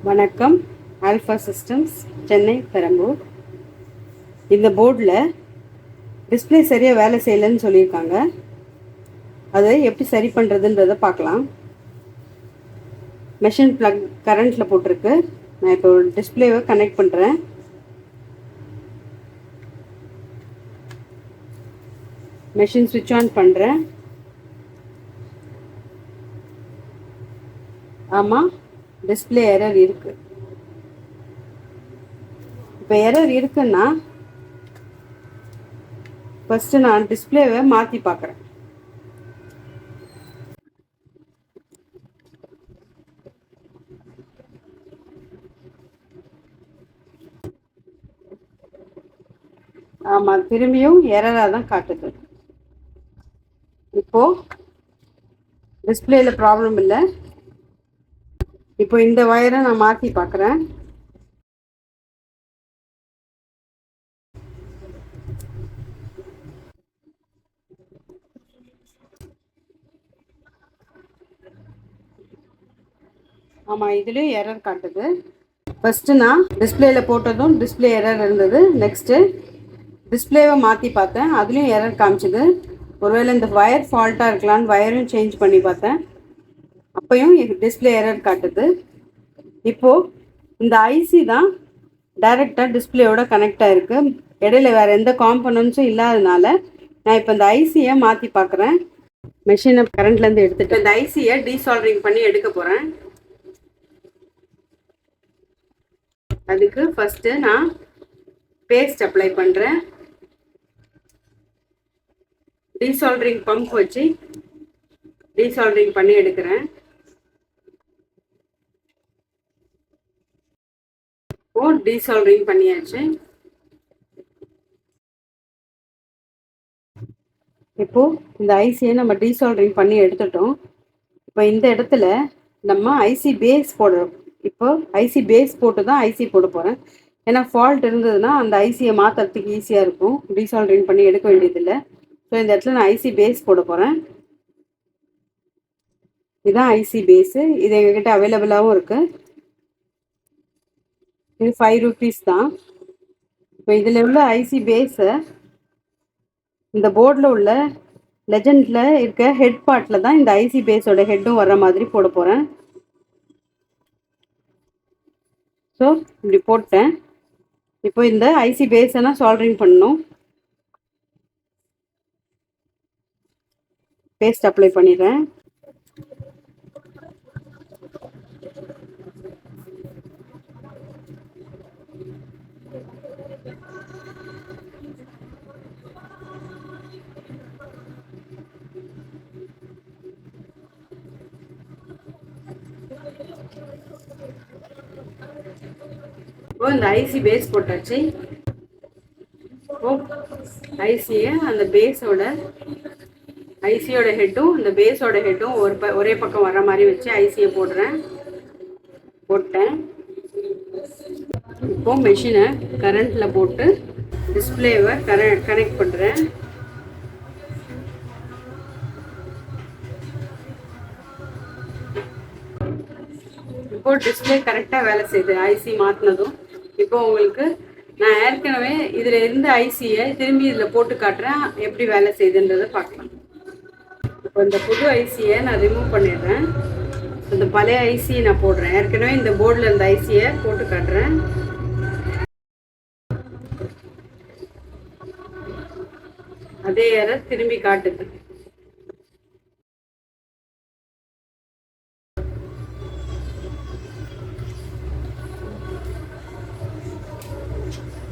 வணக்கம். Alpha systems, Chennai, Perambur. இந்த போர்டில் டிஸ்பிளே சரியாக வேலை செய்யலைன்னு சொல்லியிருக்காங்க. அதை எப்படி சரி பண்ணுறதுன்றதை பார்க்கலாம். மெஷின் ப்ளக் கரண்ட்டில் போட்டிருக்கு. நான் இப்போ டிஸ்பிளேவை கனெக்ட் பண்ணுறேன். மெஷின் ஸ்விட்ச் ஆன் பண்ணுறேன். ஆமாம், டிஸ்பிளே எரர் இருக்குது. இப்போ எரர் இருக்குன்னா ஃபஸ்ட்டு நான் டிஸ்பிளேவை மாற்றி பார்க்குறேன். ஆமாம், திரும்பியும் எரராக தான் காட்டுது. இப்போது டிஸ்பிளேயில் ப்ராப்ளம் இல்லை. இப்போ இந்த வயரை நான் மாற்றி பார்க்குறேன். ஆமாம், இதுலேயும் எரர் காட்டுது. ஃபஸ்ட்டு நான் டிஸ்பிளேயில் போட்டதும் டிஸ்பிளே எரர் இருந்தது. நெக்ஸ்ட்டு டிஸ்பிளேவை மாற்றி பார்த்தேன், அதுலேயும் எரர் காமிச்சிது. ஒருவேளை இந்த வயர் ஃபால்ட்டாக இருக்கலான்னு வயரும் சேஞ்ச் பண்ணி பார்த்தேன், அப்போயும் டிஸ்பிளே எரர் காட்டுது. இப்போது இந்த ஐசி தான் டைரெக்டாக டிஸ்பிளேயோட கனெக்ட் ஆகிருக்கு. இடையில வேறு எந்த காம்பனன்ட்ஸும் இல்லாததுனால நான் இப்போ இந்த ஐசியை மாற்றி பார்க்குறேன். மெஷினை கரண்ட்லேருந்து எடுத்துகிட்டு இந்த ஐசியை டீசால்டரிங் பண்ணி எடுக்க போகிறேன். அதுக்கு ஃபஸ்ட்டு நான் பேஸ்ட் அப்ளை பண்ணுறேன். டீசால்டரிங் பம்ப் வச்சு டீசால்டரிங் பண்ணி எடுக்கிறேன். டீசால்டரிங் பண்ணியாச்சு. இப்போது இந்த ஐசியை நம்ம டீசால்டரிங் பண்ணி எடுத்துட்டோம். இப்போ இந்த இடத்துல நம்ம ஐசி பேஸ் போடுறோம். இப்போ ஐசி பேஸ் போட்டு தான் ஐசி போட போகிறேன். ஏன்னா ஃபால்ட் இருந்ததுன்னா அந்த ஐசியை மாற்றுறதுக்கு ஈஸியாக இருக்கும். டீசால்டரிங் பண்ணி எடுக்க வேண்டியதில்லை. ஸோ இந்த இடத்துல நான் ஐசி பேஸ் போட போகிறேன். இதுதான் ஐசி பேஸு. இது எங்ககிட்ட அவைலபிளாகவும் இருக்குது. இது 5 rupees தான். இப்போ இதில் உள்ள ஐசி பேஸை இந்த போர்டில் உள்ள லெஜண்டில் இருக்க ஹெட் பார்ட்டில் தான் இந்த ஐசி பேஸோட ஹெட்டும் வர்ற மாதிரி போட போகிறேன். ஸோ இப்படி போட்டேன். இப்போ இந்த ஐசி பேஸை நான் சால்டரிங் பண்ணணும். பேஸ்ட் அப்ளை பண்ணிடுறேன். இப்போ இந்த ஐசி பேஸ் போட்டாச்சு. இப்போ ஐசியை அந்த பேஸோட ஐசியோட ஹெட்டும் இந்த பேஸோட ஹெட்டும் ஒரே பக்கம் வர மாதிரி வச்சு ஐசியை போட்டேன். இப்போ மெஷினை கரண்ட்டில் போட்டு டிஸ்பிளேவை கனெக்ட் பண்ணுறேன். இப்போ டிஸ்பிளே கரெக்டாக வேலை செய்யுது ஐசி மாற்றினதும். இப்போ உங்களுக்கு நான் ஏற்கனவே இதில் இருந்த ஐசியை திரும்பி இதில் போட்டு காட்டுறேன், எப்படி வேலை செய்யுதுன்றதை பார்க்கலாம். இப்போ இந்த புது ஐசியை நான் ரிமூவ் பண்ணிடுறேன். இந்த பழைய ஐசியை நான் போடுறேன். ஏற்கனவே இந்த போர்டில் இருந்த ஐசியை போட்டு காட்டுறேன். அதே எரர் திரும்பி காட்டுது.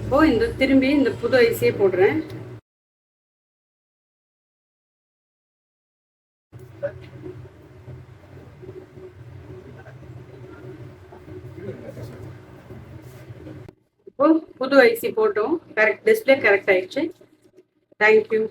இப்போ இந்த திரும்பி இந்த புது ஐசியை போடுறேன். இப்போ புது ஐசி போட்டோம். டிஸ்பிளே கரெக்ட் ஆயிடுச்சு. தேங்க்யூ.